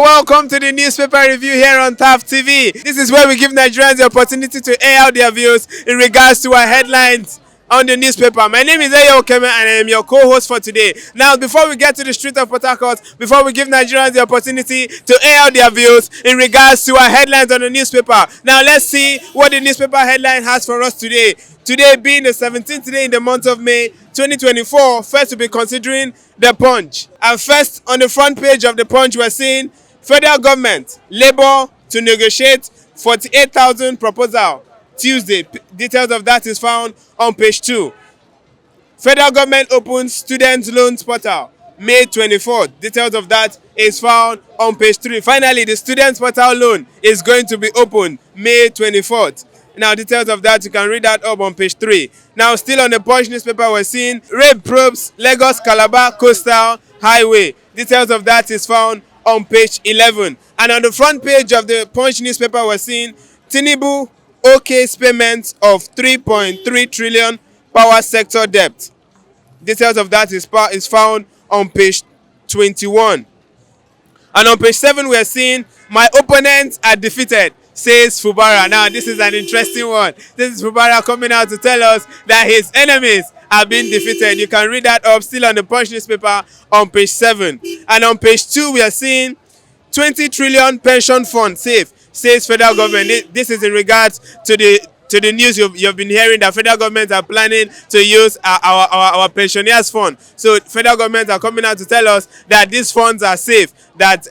welcome to the newspaper review here on TAF TV. This is where we give Nigerians the opportunity to air out their views in regards to our headlines on the newspaper. My name is Eyo Okeme and I am your co-host for today. Now, before we get to the street of Port Harcourt, before we give Nigerians the opportunity to air out their views in regards to our headlines on the newspaper, now let's see what the newspaper headline has for us today. Today being the 17th day in the month of May 2024, first we'll be considering the Punch. And first, on the front page of the Punch, we're seeing federal government, Labour to negotiate 48,000 proposal. Tuesday. Details of that is found on page 2. Federal government opens student loans portal May 24th. Details of that is found on page 3. Finally, the student portal loan is going to be opened May 24th. Now, details of that, you can read that up on page 3. Now, still on the Punch newspaper, we're seeing rape probes Lagos-Calabar Coastal Highway. Details of that is found on page 11. And on the front page of the Punch newspaper, we're seeing Tinubu OK's payments of 3.3 trillion power sector debt. Details of that is found on page 21. And on page 7, we are seeing my opponents are defeated, says Fubara. Now, this is an interesting one. This is Fubara coming out to tell us that his enemies have been defeated. You can read that up still on the Punch newspaper on page 7. And on page 2, we are seeing 20 trillion pension fund safe, says federal government. This is in regards to the news you've been hearing that federal government are planning to use our pensioners fund. So federal government are coming out to tell us that these funds are safe, that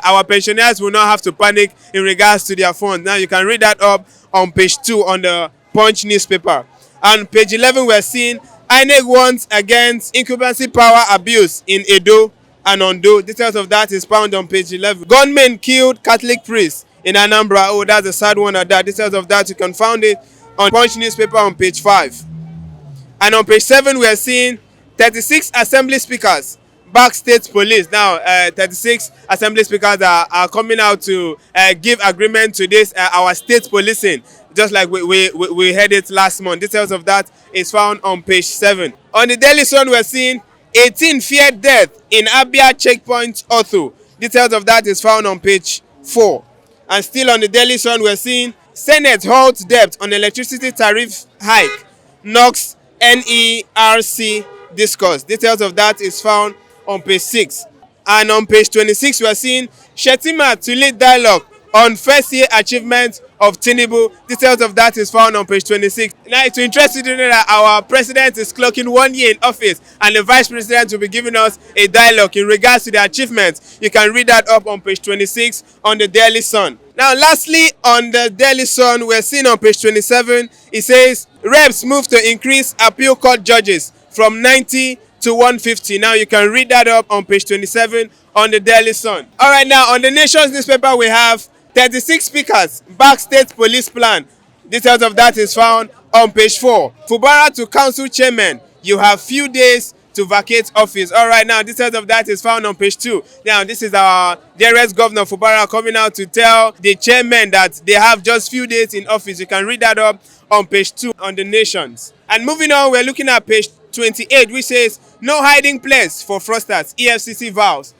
our pensioners will not have to panic in regards to their funds. Now you can read that up on page 2 on the Punch newspaper. And page 11 we're seeing INEC warns against incumbency power abuse in Edo and Ondo. Details of that is found on page 11. Gunmen killed Catholic priest in Anambra. Oh, that's a sad one at that. Details of that, you can find it on Punch newspaper on page 5. And on page 7, we are seeing 36 assembly speakers back state police. Now, 36 assembly speakers are coming out to give agreement to this, our state policing, just like we heard it last month. Details of that is found on page 7. On the Daily Sun, we are seeing 18 feared death in Abia checkpoint Otho. Details of that is found on page 4. And still on the Daily Sun, we're seeing Senate holds debt on electricity tariff hike, knocks NERC discourse. Details of that is found on page 6. And on page 26, we're seeing Shettima to lead dialogue on first year achievement of Tinubu. Details of that is found on page 26. Now, it's interesting to know that our president is clocking 1 year in office and the vice president will be giving us a dialogue in regards to the achievements. You can read that up on page 26 on the Daily Sun. Now, lastly, on the Daily Sun, we're seeing on page 27, it says, reps move to increase appeal court judges from 90 to 150. Now, you can read that up on page 27 on the Daily Sun. All right, now, on the Nation's newspaper, we have 36 speakers back state police plan. Details of that is found on page 4. Fubara to council chairman. You have few days to vacate office. All right, now details of that is found on page 2. Now, this is our dearest governor Fubara coming out to tell the chairman that they have just few days in office. You can read that up on page 2 on the Nations. And moving on, we're looking at page 28, which says no hiding place for fraudsters. EFCC vows.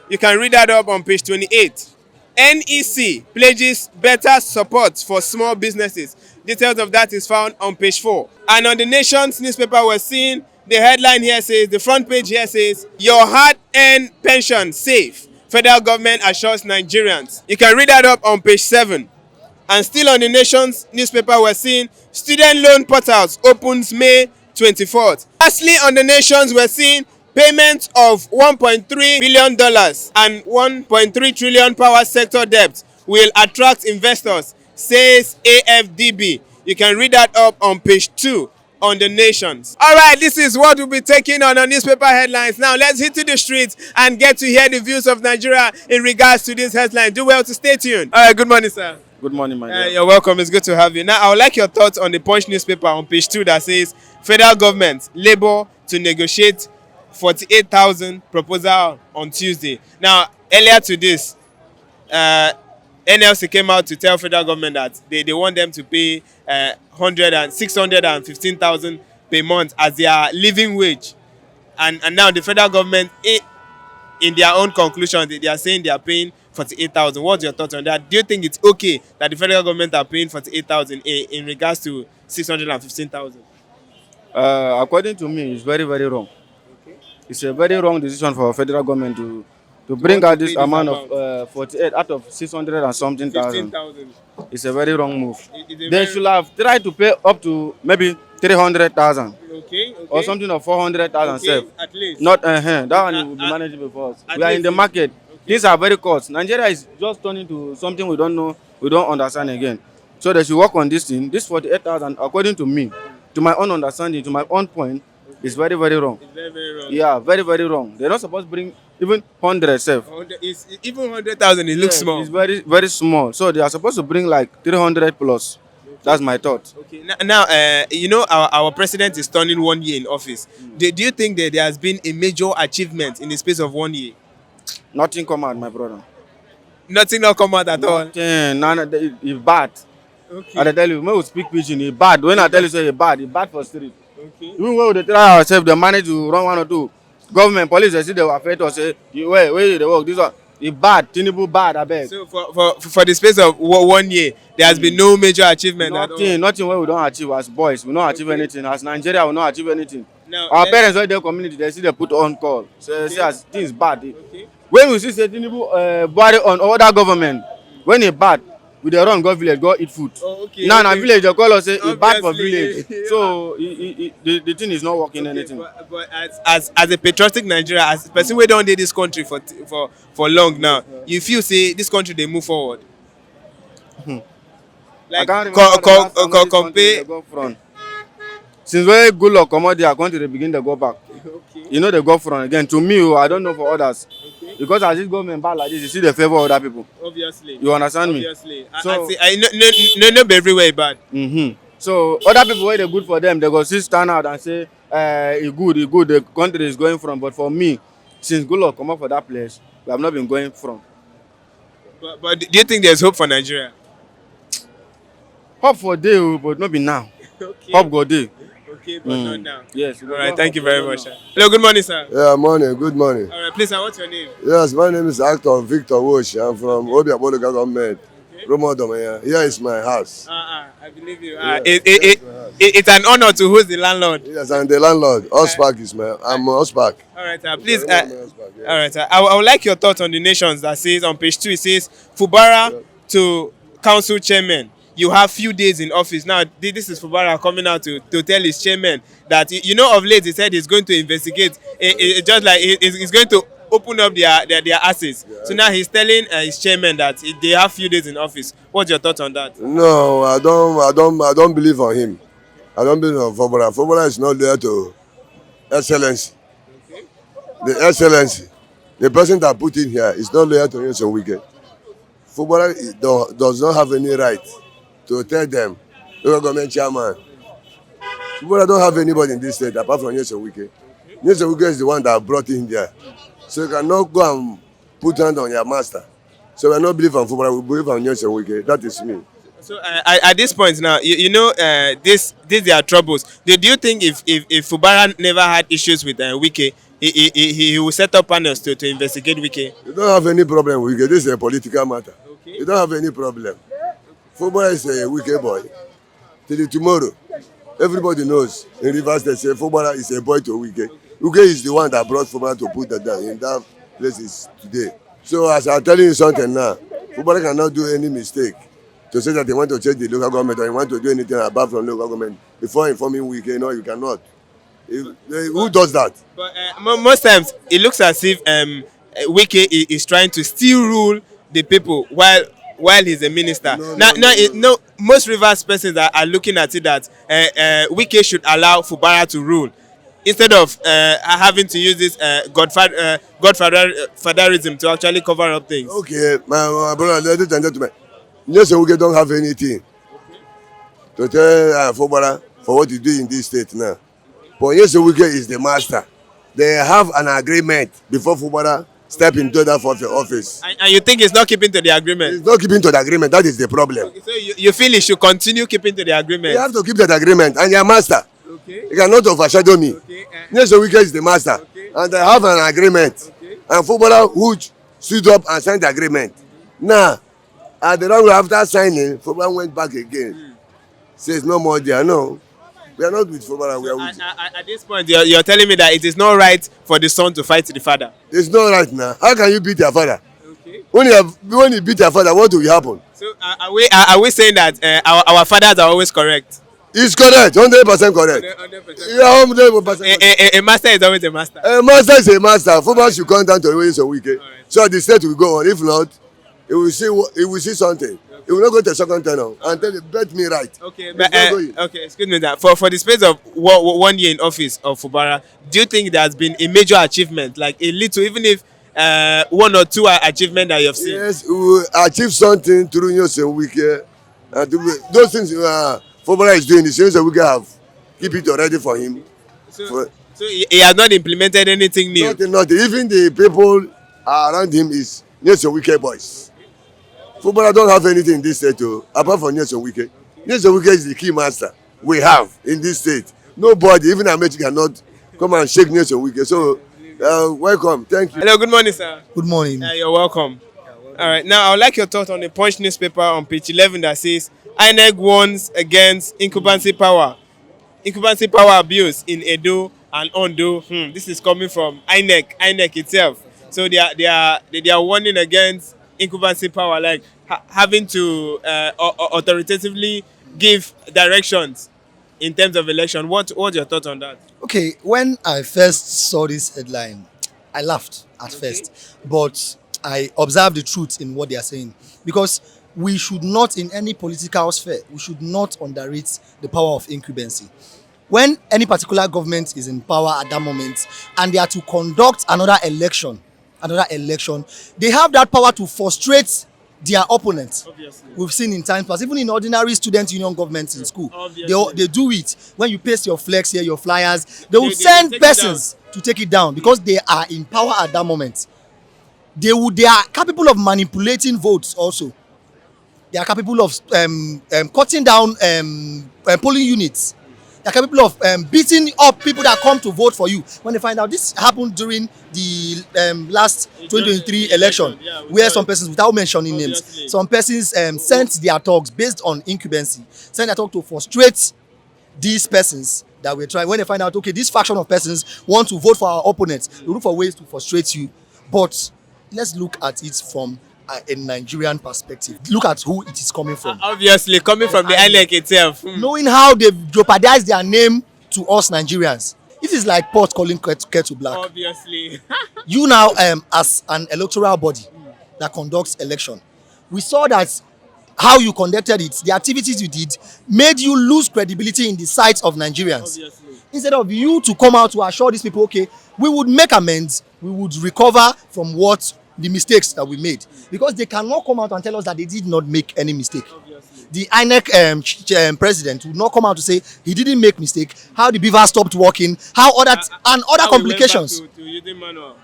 You can read that up on page 28. NEC pledges better support for small businesses. Details of that is found on page 4. And on the Nation's newspaper, we're seeing the headline here says, the front page here says, your hard-earned pension safe. Federal government assures Nigerians. You can read that up on page 7. And still on the Nation's newspaper, we're seeing student loan portals opens May 24th. Lastly, on the Nation's, we're seeing payment of $1.3 billion and 1.3 trillion power sector debt will attract investors, says AFDB. You can read that up on page 2 on the Nations. All right, this is what we'll be taking on our newspaper headlines. Now, let's hit to the streets and get to hear the views of Nigeria in regards to this headline. Do well to stay tuned. All right, good morning, sir. Good morning, my dear. You're welcome. It's good to have you. Now, I would like your thoughts on the Punch newspaper on page 2 that says federal government, Labour to negotiate 48,000 proposal on Tuesday. Now, earlier to this, NLC came out to tell federal government that they want them to pay 615,000 per month as their living wage. And now the federal government in their own conclusion, they are saying they are paying 48,000. What's your thoughts on that? Do you think it's okay that the federal government are paying 48,000 in regards to 615,000? According to me, it's very, very wrong. It's a very wrong decision for federal government to bring out this amount of 48 out of 600 and something thousand. 15,000. It's a very wrong move. They They should have tried to pay up to maybe 300,000 Okay. or something of 400,000. Okay, at least. Not that one will be manageable for us. We are in the market. These are very cost. Nigeria is just turning to something we don't know, we don't understand again. So they should work on this thing. This 48,000, according to me, to my own understanding, to my own point, is very, very wrong. It's very, very wrong. Yeah, very, very wrong. They're not supposed to bring even 100 self. Even 100,000, it looks small. It's very, very small. So they are supposed to bring like 300 plus. That's my thought. Okay. Now, you know, our president is turning 1 year in office. Do you think that there has been a major achievement in the space of 1 year? Nothing come out, my brother. Nothing not come out at all. Nothing. It's bad. Okay. I tell you, when we speak pidgin, it's bad. When I tell you, say it's bad for street. Okay. Even when we try ourselves, they manage to run one or two. Government, police, they see they will affect us. Say, where they work? This one, it's bad. Tinubu bad, I beg. So for the space of 1 year, there has been no major achievement at all. Nothing where we don't achieve as boys. We don't achieve anything. As Nigeria, we don't achieve anything. Now, Our parents, when they community, they see they put on call. So say as things bad. Okay. When we see say Tinubu borrow on other government, when it's bad, we dey run go village go eat food. Oh, okay. Now na village they call us say it's bad for Obviously. village. So the thing is not working anything. But as a patriotic Nigeria, as a person wey don dey this country for long now, you feel say this country dey move forward. I can't remember the last time when this country compare. dey go front. Since when good luck comot there, country dey begin dey go back. Okay. You know they go front again. To me, I don't know for others. Okay. Because as this government bad like this, you see they favor other people. Obviously. You understand me? Obviously. So- I know be everywhere bad. So other people wey dey good for them, they go still stand out and say e good, the country is going from. But for me, since good luck comot for that place, we have not been going from. But do you think there's hope for Nigeria? Hope for day, but not be now. Okay. Hope go day. Okay, but not now. Yes. All right. Thank you very much, sir. Hello. Good morning, sir. Yeah, morning, good morning. All right. Please, sir. What's your name? Yes, my name is Actor Victor Wosh. I'm from Obiabolo Government. Romodom, here is my house. I believe you. Yeah, It's an honor to host the landlord. Yes, I'm the landlord. Ospak is I'm Ospak. All right, sir. Please. All All right, sir. I would like your thoughts on the nations that says on page 2, it says Fubara to council chairman. You have few days in office. Now, this is Fubara coming out to tell his chairman that, you know, of late he said he's going to investigate. Just like he's going to open up their asses. So now he's telling his chairman that they have few days in office. What's your thoughts on that? No, I don't believe on him. I don't believe on Fobara. Fobara is not there to excellency. The excellency, the person that put in here is not there to use some wicked. Fobara does not have any right to tell them, local government chairman. Fobara don't have anybody in this state apart from Nyesom Wike. Nyesom Wike is the one that brought in there. So you cannot go and put hand on your master. So we don't believe on Fubara, we believe on Nyesom Wike. That is me. So at this point now, you know, these are troubles. Do you think if Fubara never had issues with Wike, he will set up panels to investigate Wike? You don't have any problem with Wike. This is a political matter. Okay. You don't have any problem. Fubara is a Wike boy. Till tomorrow, everybody knows in Rivers they say Fubara is a boy to Wike. Wike is the one that brought Fubara to put that down in that places today. So as I'm telling you something now, Fubara cannot do any mistake to say that they want to change the local government or they want to do anything apart from local government before informing Wike. No, you cannot. Who does that? But most times it looks as if Wike is trying to still rule the people while he's a minister. No, most Rivers persons are looking at it that Wike should allow Fubara to rule instead of having to use this godfatherism to actually cover up things. Okay, my brother, ladies and gentlemen, Nyesom Wike don't have anything to tell Fubara for what you do in this state now. But Nyesom Wike is the master. They have an agreement before Fubara step into that office. And you think he's not keeping to the agreement? He's not keeping to the agreement. That is the problem. So you feel he should continue keeping to the agreement? You have to keep that agreement, and you're master. Okay. You cannot overshadow me. Okay. Nyesom Wike is the master, Okay. and I have an agreement. Okay. and footballer who stood up and signed the agreement. Now, at the wrong after signing, footballer went back again. Says no more there. No, we are not with footballer. We are with. At this point, you're telling me that it is not right for the son to fight the father. It's not right now. How can you beat your father? Okay. When you beat your father, what will happen? So are we saying that our fathers are always correct? It's correct, 100% correct. 100%. Yeah, 100%. A master is always a master. A master is a master. Football should come down to the ways of wicked. Right. So the state will go on. If not, it will see something. It will not go to second turn and tell you, bet me right. Okay, but okay, excuse me that for the space of 1 year in office of Fubara, do you think there has been a major achievement, like a little, even if 1 or 2 achievement that you have seen? Yes, we will achieve something through Nyesom Wike. Those things Fubara is doing, the same we have keep it already for him. So he has not implemented anything new. Nothing. Even the people around him is Nyesom Wike boys. Footballer don't have anything in this state apart from Nyesom Wike. Nyesom Wike is the key master we have in this state. Nobody, even America, cannot come and shake Nyesom Wike. So, welcome. Thank you. Hello, good morning, sir. Good morning. You're welcome. All right, now I would like your thoughts on the Punch newspaper on page 11 that says INEC warns against incumbency power abuse in Edo and Ondo. This is coming from INEC itself. So they are warning against incumbency power, like having to authoritatively give directions in terms of election. What's your thought on that? Okay, when I first saw this headline, I laughed at first, but I observed the truth in what they are saying, because we should not, in any political sphere, we should not underrate the power of incumbency. When any particular government is in power at that moment and they are to conduct another election, they have that power to frustrate their opponents. Obviously. We've seen in times past, even in ordinary student union governments in school, they do it. When you paste your flex here, your flyers, they will send persons to take it down because they are in power at that moment. They are capable of manipulating votes also. They are capable of cutting down polling units. They are capable of beating up people that come to vote for you. When they find out, this happened during the last 2023 election, where some persons, without mentioning names, some persons sent their talks based on incumbency, sent their talk to frustrate these persons that were trying. When they find out, okay, this faction of persons want to vote for our opponents, they look for ways to frustrate you. But let's look at it from a Nigerian perspective. Look at who it is coming from. Obviously, coming from the INEC itself. Knowing how they've jeopardized their name to us Nigerians. It is like pot calling kettle black. Obviously. You now, as an electoral body that conducts election, we saw that how you conducted it, the activities you did, made you lose credibility in the sight of Nigerians. Obviously. Instead of you to come out to assure these people, okay, we would make amends, we would recover from the mistakes that we made, because they cannot come out and tell us that they did not make any mistake. Obviously. The INEC president would not come out to say he didn't make mistake, how the beaver stopped working, how other complications.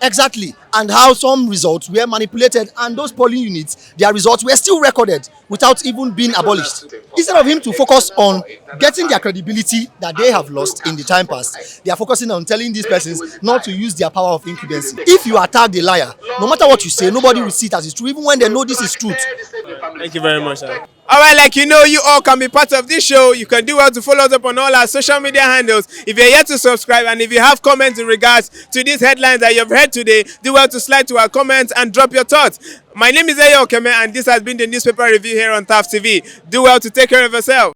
Exactly, and how some results were manipulated, and those polling units, their results were still recorded without even being abolished. Instead of him to focus on getting their credibility that they have lost in the time past, they are focusing on telling these persons not to use their power of incumbency. If you attack the liar, no matter what you say, nobody will see it as it's true, even when they know this is truth. Thank you very much, sir. Alright, like you know, you all can be part of this show. You can do well to follow us up on all our social media handles. If you're yet to subscribe and if you have comments in regards to these headlines that you've heard today, do well to slide to our comments and drop your thoughts. My name is Okeme and this has been the newspaper review here on TAF TV. Do well to take care of yourself.